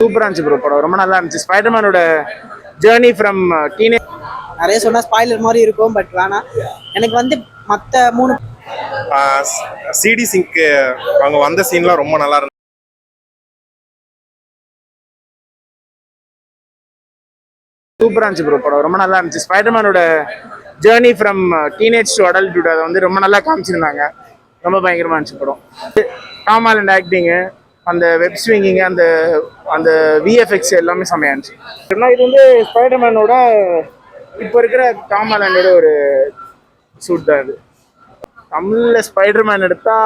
சூப்பரா இருந்துச்சு ப்ரோ. படம் ரொம்ப நல்லா இருந்துச்சு. ஸ்பைடர்மேனோட ஜேர்னி ஃப்ரம் டீனேஜ். நிறைய சொன்னா ஸ்பாயிலர் மாதிரி இருக்கும், பட் வேணாம். எனக்கு வந்து மற்ற 3 சிடி சிங்க் அவங்க வந்த சீன்லாம் ரொம்ப நல்லா இருந்துச்சு. சூப்பரா இருந்துச்சு ப்ரோ. படம் ரொம்ப நல்லா இருந்துச்சு. ஸ்பைடர்மேனோட journey from teenage to adulthood அதை வந்து ரொம்ப நல்லா காமிச்சிருந்தாங்க. ரொம்ப பயங்கரமா இருந்துச்சு படம். டாம் ஹாலண்ட் ஆக்டிங்கு, அந்த வெப் ஸ்விங்கிங், அந்த அந்த விஎஃப்எக்ஸ் எல்லாமே செம்மையா இருந்துச்சு. இது வந்து ஸ்பைடர்மேனோட இப்போ இருக்கிற டாம் ஹாலண்டோட ஒரு சூட் தான் இது. தமிழில் ஸ்பைடர்மேன் எடுத்தா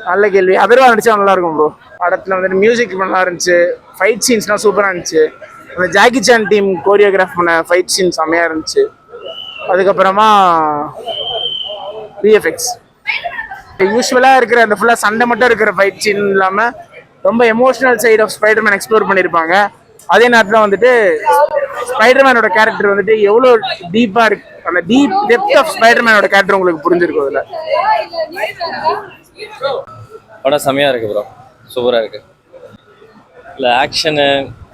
நல்ல கேள்வி. அதர்வா நடிச்சா நல்லா இருக்கும் ப்ரோ. படத்தில் வந்துட்டு மியூசிக் நல்லா இருந்துச்சு. ஃபைட் சீன்ஸ்லாம் சூப்பராக இருந்துச்சு. அந்த ஜாக்கி சான் டீம் கோரியோகிராஃப் பண்ண ஃபைட் சீன் செம்மையாக இருந்துச்சு. அதுக்கப்புறமா விஎஃப்எக்ஸ் யூஸ்வலாக இருக்கிற அந்த ஃபுல்லாக சண்டை மட்டும் இருக்கிற ஃபைட் சீன் இல்லாமல் ரொம்ப emotional side of Spiderman explore பண்ணியிருப்பாங்க. அதே நேரத்தில் வந்துட்டு ஸ்பைடர்மேனோட கேரக்டர் வந்துட்டு எவ்வளோ டீப்பாக இருக்கு, அந்த டீப் டெப்த் ஆஃப் ஸ்பைடர்மேனோட கேரக்டர் உங்களுக்கு புரிஞ்சிருக்கும் அதில். படம் செம்மையாக இருக்குது ப்ரோ, சூப்பராக இருக்குது. இல்லை action,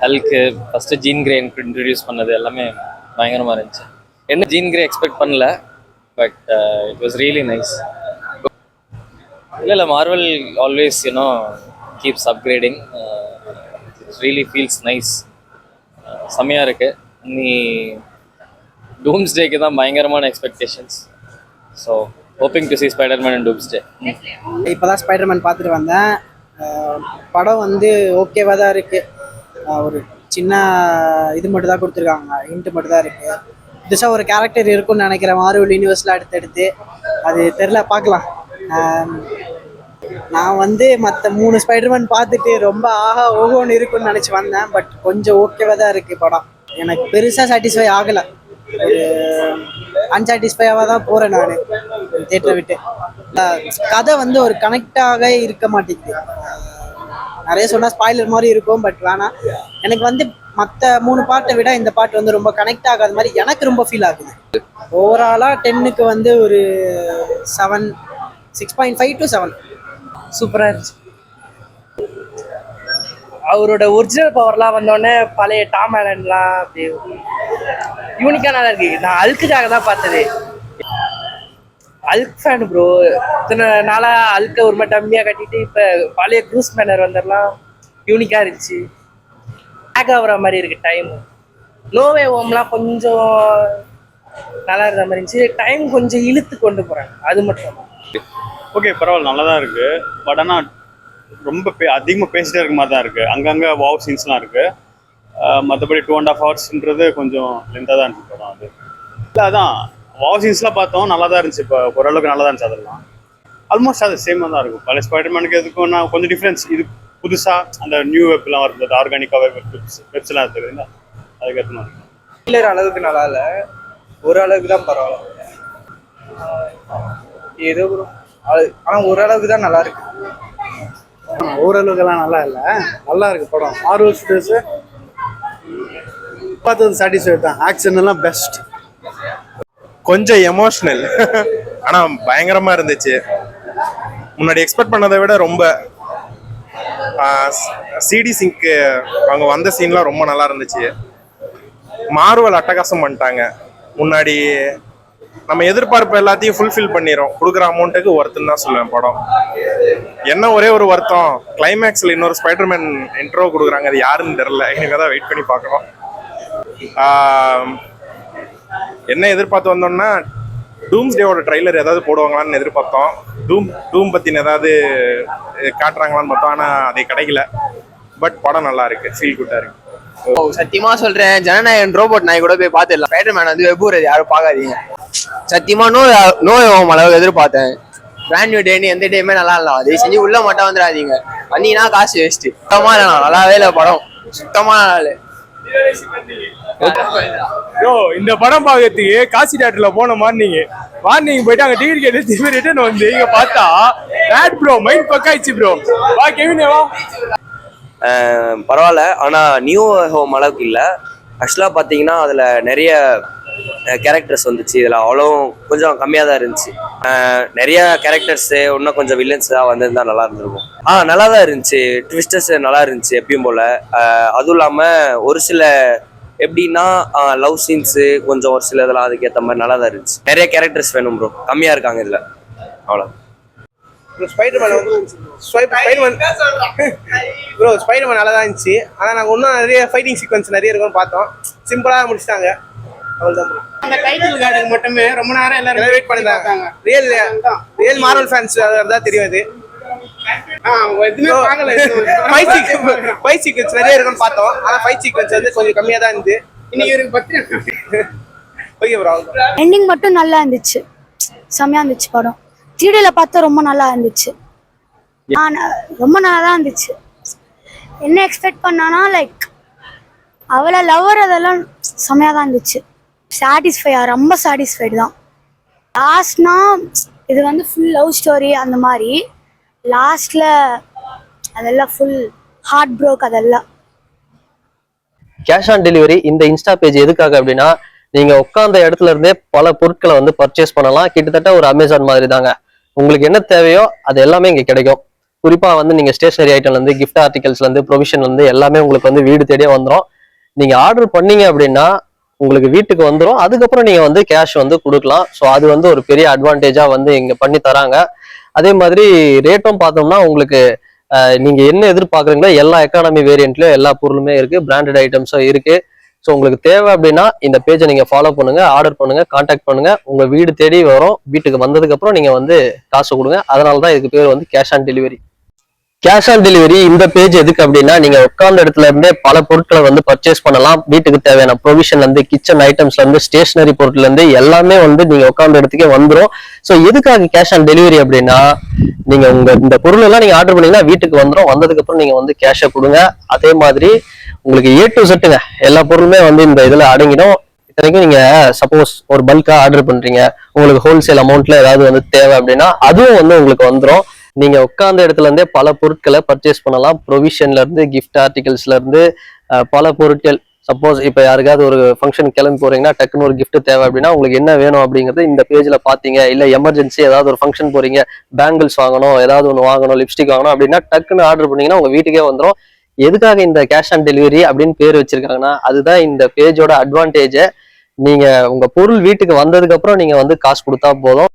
Hulk, first Jean Grey introduce பண்ணது எல்லாமே பயங்கரமாக இருந்துச்சு. என்ன ஜீன் கிரே எக்ஸ்பெக்ட் பண்ணல, but it was really nice. இல்லை Marvel always keeps upgrading. It really feels nice. செம்மையாக இருக்குது. நீ டூம்ஸ்டேக்கு தான் பயங்கரமான expectations. So hoping to see Spider-Man and Doomsday. இப்போ தான் ஸ்பைடர்மேன் பார்த்துட்டு வந்தேன். படம் வந்து ஓகேவாக தான் இருக்குது. ஒரு சின்ன இது மட்டும் தான் கொடுத்துருக்காங்க, ஹிண்ட் மட்டும் தான் இருக்குது. புதுசாக ஒரு கேரக்டர் இருக்குன்னு நினைக்கிறேன் மார்வல் யூனிவர்ஸில் அடுத்தடுத்து. அது தெரில, பார்க்கலாம். நான் வந்து மற்ற 3 ஸ்பைடர்மேன் பார்த்துட்டு ரொம்ப ஆஹா ஓஹோன்னு இருக்குன்னு நினச்சி வந்தேன். பட் கொஞ்சம் ஓகேவாக தான் இருக்குது படம். எனக்கு பெருசாக சாட்டிஸ்ஃபை ஆகலை. ஒரு அன்சாட்டிஸ்ஃபையாக தான் போகிறேன் நான் தேட்டரை விட்டு. கதை வந்து ஒரு கனெக்டாக இருக்க மாட்டேங்குது. நிறைய சொன்னால் ஸ்பாயிலர் மாதிரி இருக்கும், பட் வேணாம். எனக்கு வந்து மற்ற 3 பாட்டை விட இந்த பாட்டு வந்து ரொம்ப கனெக்ட் ஆகாத மாதிரி எனக்கு ரொம்ப ஃபீல் ஆகுது. ஓவராலாக 10க்கு வந்து ஒரு 7, 6.5 to 7. சூப்பராக இருந்துச்சு. அவரோட ஒரிஜினல் பவர்லாம் வந்தோடனே பழைய டாம் ஹாலண்ட்லாம் அப்படி யூனிக்காக நல்லா இருக்கு. நான் அல்க்குக்காக தான் பார்த்தது. அல்க் ஃபேன் ப்ரோ. இத்தனை நாளாக அல்க்கை ஒரு மாதிரி டம்மியாக கட்டிட்டு இப்போ பழைய க்ரூஸ் மேனர் வந்தெல்லாம் யூனிக்காக இருந்துச்சு. பேக் ஆகிற மாதிரி இருக்குது டைமு. நோவே ஓம்லாம் கொஞ்சம் நல்லா இருந்த மாதிரி இருந்துச்சு. டைம் கொஞ்சம் இழுத்து கொண்டு போகிறாங்க, அது மட்டும். ஓகே, பரவாயில்ல, நல்லா தான் இருக்குது. பட் ஆனால் ரொம்ப அதிகமாக பேசிட்டே இருக்க மாதிரி தான் இருக்குது. அங்கங்கே வாவ் சீன்ஸ்லாம் இருக்குது. மற்றபடி 2.5 hours கொஞ்சம் லென்த்தாக தான் இருந்துச்சு படம். அது இல்லை, அதான் வாவ் சீன்ஸ்லாம் பார்த்தோம், நல்லா தான் இருந்துச்சு. இப்போ ஓரளவுக்கு நல்லா தான் இருந்துச்சு. அதெல்லாம் ஆல்மோஸ்ட் அது சேமாக தான் இருக்கும். பழைய ஸ்பைடர்மேனுக்கு எதுக்குன்னா கொஞ்சம் டிஃப்ரென்ஸ். இது புதுசாக அந்த நியூ வெப்லாம் வருது, ஆர்கானிக்காக வெப்ஸ்லாம் இருக்குதுங்களா, அதுக்கேற்ற மாதிரி இருக்கும். இல்லை அளவுக்கு நல்லா இல்லை, ஓரளவுக்கு தான் பரவாயில்ல. ஏதோ ப்ரோ, ஆனால் ஓரளவுக்கு தான் நல்லா இருக்கு. ஓரளவுக்குலாம் நல்லா இல்லை, நல்லா இருக்கு படம். மார்வல் ஸ்டுடியோஸ் பார்த்தது சாட்டிஸ்ஃபை தான். ஆக்ஷன் எல்லாம் பெஸ்ட். கொஞ்சம் எமோஷ்னல் ஆனால் பயங்கரமாக இருந்துச்சு. முன்னாடி எக்ஸ்பெக்ட் பண்ணதை விட ரொம்ப. சிடி சிங்க் அவங்க வந்த சீன்லாம் ரொம்ப நல்லா இருந்துச்சு. மார்வல் அட்டகாசம் பண்ணிட்டாங்க. முன்னாடி நம்ம எதிர்பார்ப்பு எல்லாத்தையும் ஃபுல்ஃபில் பண்ணிடும். கொடுக்குற அமௌண்ட்டுக்கு ஒர்த்துன்னு தான் சொல்லுவேன் படம். என்ன ஒரே ஒரு வருத்தம், கிளைமேக்ஸில் இன்னொரு ஸ்பைடர்மேன் இன்ட்ரோ கொடுக்குறாங்க. அது யாருன்னு தெரில, எனக்கு தான் வெயிட் பண்ணி பார்க்கணும். என்ன எதிர்பார்த்து வந்தோம்னா டூம்ஸ்டேவோட ட்ரைலர் ஏதாவது போடுவாங்களான்னு எதிர்பார்த்தோம். டூம் பற்றின ஏதாவது காட்டுறாங்களான்னு பார்த்தோம், ஆனால் அது கிடைக்கல. பட் படம் நல்லா இருக்கு, ஃபீல் குட்டாக இருக்கு. சத்தியமா சொல்றேன், ஜனநாயகன் ரோபோட் நாய் கூட போய் பார்த்துடலாம். ஸ்பைடர்மேன் வந்து வெப்பூர் யாரும் பார்க்காதீங்க. சத்தியமா நோ அளவுக்கு எதிர்பார்த்தேன். பிராண்ட் நியூ டேன்னு எந்த டேமே நல்லா இல்லை. அதை செஞ்சு உள்ள மட்டும் வந்துடாதீங்க. வந்தீங்கன்னா காசு வேஸ்ட். சுத்தமா இல்லை, நல்லாவே இல்லை படம். சுத்தமா நல்லா இல்லை. இந்த படம் பார்க்கறதுக்கு காசி தியேட்டர்ல போன மார்னிங் போயிட்டு அங்க டிக்கெட் கேட்டு திரும்பி ரிட்டர்ன் வந்து இங்க பார்த்தா பேட் ப்ரோ, மைண்ட் பக்காயிடுச்சு ப்ரோ. வா கெவினேவா. பரவாயில்ல, ஆனா நியூ ஹோம் அளவுக்கு இல்லை. ஆக்சுவலா பாத்தீங்கன்னா அதுல நிறைய கேரக்டர்ஸ் வந்துச்சு. இதில் அவ்வளோ கொஞ்சம் கம்மியாக தான் இருந்துச்சு. நிறைய கேரக்டர்ஸு இன்னும் கொஞ்சம் வில்லன்ஸாக வந்திருந்தா நல்லா இருந்திருக்கும். நல்லா தான் இருந்துச்சு. ட்விஸ்டர்ஸ் நல்லா இருந்துச்சு எப்பயும் போல். அதுவும் இல்லாமல் ஒரு சில எப்படின்னா லவ் சீன்ஸு கொஞ்சம் ஒரு சில இதெல்லாம் அதுக்கேற்ற மாதிரி நல்லா தான் இருந்துச்சு. நிறைய கேரக்டர்ஸ் வேணும் ப்ரோ, கம்மியாக இருக்காங்க இதில், அவ்வளோ. ஸ்பைடர்மேன் நல்லா தான் இருந்துச்சு. ஆனால் நாங்கள் இன்னும் நிறைய ஃபைட்டிங் சீக்வன்ஸ் நிறைய இருக்கும்னு பார்த்தோம். சிம்பிளாக முடிச்சிட்டாங்க, அவ்வளோதான். அந்த டைட்டில் கார்டுக்கு மட்டுமே ரொம்ப நேரம் எல்லாரும் வெயிட் பண்ணிருந்தாங்க. ரியல் மார்வல் ஃபேன்ஸ் தான் தெரியும் அது. ஃபைட் சீக்வன்ஸ் நிறைய இருக்கும்னு பார்த்தோம். ஆனால் ஃபைட் சீக்வன்ஸ் வந்து கொஞ்சம் கம்மியாக தான் இருந்துச்சு. இன்னைக்கு இருக்கு பத்தி ஓகே ப்ரோ. எண்டிங் மட்டும் நல்லா இருந்துச்சு, செம்மையா இருந்துச்சு படம். 3Dல பார்த்தா ரொம்ப நல்லா இருந்துச்சு. ரொம்ப நல்லா தான் இருந்துச்சு. என்ன எக்ஸ்பெக்ட் பண்ணானா லைக் அவளை லவ்வர் அதெல்லாம் செம்மையா தான் இருந்துச்சு. ரொம்ப சாட்டிஸ்ஃபைடு தான். லாஸ்ட்னா இது வந்து ஃபுல் லவ் ஸ்டோரி அந்த மாதிரி. லாஸ்ட்ல அதெல்லாம் ஃபுல் ஹார்ட் ப்ரோக். அதெல்லாம் கேஷ் ஆன் டெலிவரி இந்த இன்ஸ்டா பேஜ் எதுக்காக அப்படின்னா, நீங்க உட்கார்ந்த இடத்துல இருந்தே பல பொருட்களை வந்து பர்ச்சேஸ் பண்ணலாம். கிட்டத்தட்ட ஒரு அமேசான் மாதிரி தாங்க. உங்களுக்கு என்ன தேவையோ அது எல்லாமே இங்க கிடைக்கும். குறிப்பா வந்து நீங்க ஸ்டேஷனரி ஐட்டம்ல இருந்து கிஃப்ட் ஆர்டிகல்ஸ்ல இருந்து ப்ரொவிஷன்ல இருந்து எல்லாமே உங்களுக்கு வந்து வீடு தேடியே வந்துடும். நீங்க ஆர்டர் பண்ணீங்க அப்படின்னா உங்களுக்கு வீட்டுக்கு வந்துடும். அதுக்கப்புறம் நீங்க வந்து கேஷ் வந்து கொடுக்கலாம். ஸோ அது வந்து ஒரு பெரிய அட்வான்டேஜா வந்து இங்க பண்ணி தராங்க. அதே மாதிரி ரேட்டும் பார்த்தோம்னா உங்களுக்கு நீங்க என்ன எதிர்பார்க்குறீங்களோ எல்லா எக்கானமி வேரியன்ட்லயும் எல்லா பொருளுமே இருக்கு, பிராண்டட் ஐட்டம்ஸும் இருக்கு. ஸோ உங்களுக்கு தேவை அப்படின்னா இந்த பேஜை நீங்க ஃபாலோ பண்ணுங்க, ஆர்டர் பண்ணுங்க, கான்டாக்ட் பண்ணுங்க. உங்க வீடு தேடி வரும். வீட்டுக்கு வந்ததுக்கு அப்புறம் நீங்க வந்து காசு கொடுங்க. அதனாலதான் இதுக்கு பேர் வந்து cash on delivery. Cash on delivery இந்த பேஜ் எதுக்கு அப்படின்னா, நீங்க உட்கார்ந்த இடத்துல இருந்தே பல பொருட்களை வந்து பர்ச்சேஸ் பண்ணலாம். வீட்டுக்கு தேவையான ப்ரொவிஷன்ல இருந்து கிச்சன் ஐட்டம்ஸ்ல இருந்து ஸ்டேஷனரி பொருட்ல இருந்து எல்லாமே வந்து நீங்க உட்கார்ந்த இடத்துக்கே வந்துடும். ஸோ எதுக்காக கேஷ் ஆன் டெலிவரி அப்படின்னா, நீங்க உங்க இந்த பொருள் எல்லாம் நீங்க ஆர்டர் பண்ணீங்கன்னா வீட்டுக்கு வந்துடும். வந்ததுக்கு அப்புறம் நீங்க வந்து கேஷை கொடுங்க. அதே மாதிரி உங்களுக்கு A to Z எல்லா பொருளுமே வந்து இந்த இதுல அடங்கிடும். இத்தனைக்கும் நீங்க சப்போஸ் ஒரு பல்கா ஆர்டர் பண்றீங்க, உங்களுக்கு ஹோல்சேல் அமௌண்ட்ல ஏதாவது வந்து தேவை அப்படின்னா அதுவும் வந்து உங்களுக்கு வந்துடும். நீங்க உட்கார்ந்த இடத்துல இருந்தே பல பொருட்களை பர்ச்சேஸ் பண்ணலாம். ப்ரொவிஷன்ல இருந்து கிஃப்ட் ஆர்டிகல்ஸ்ல இருந்து பல பொருட்கள். சப்போஸ் இப்ப யாருக்காவது ஒரு ஃபங்க்ஷன் கிளம்பி போறீங்கன்னா டக்குன்னு ஒரு கிஃப்ட் தேவை அப்படின்னா உங்களுக்கு என்ன வேணும் அப்படிங்கறது இந்த பேஜ்ல பாத்தீங்க. இல்ல எமர்ஜென்சி ஏதாவது ஒரு ஃபங்க்ஷன் போறீங்க, பேங்கிள்ஸ் வாங்கணும், ஏதாவது ஒன்று வாங்கணும், லிப்ஸ்டிக் வாங்கணும் அப்படின்னா டக்குன்னு ஆர்டர் பண்ணீங்கன்னா உங்க வீட்டுக்கே வந்துடும். எதுக்காக இந்த கேஷ் ஆன் டெலிவரி அப்படின்னு பேர் வச்சிருக்காங்கன்னா, அதுதான் இந்த பேஜோட அட்வான்டேஜ். நீங்க உங்க பொருள் வீட்டுக்கு வந்ததுக்கு அப்புறம் நீங்க வந்து காசு கொடுத்தா போதும்.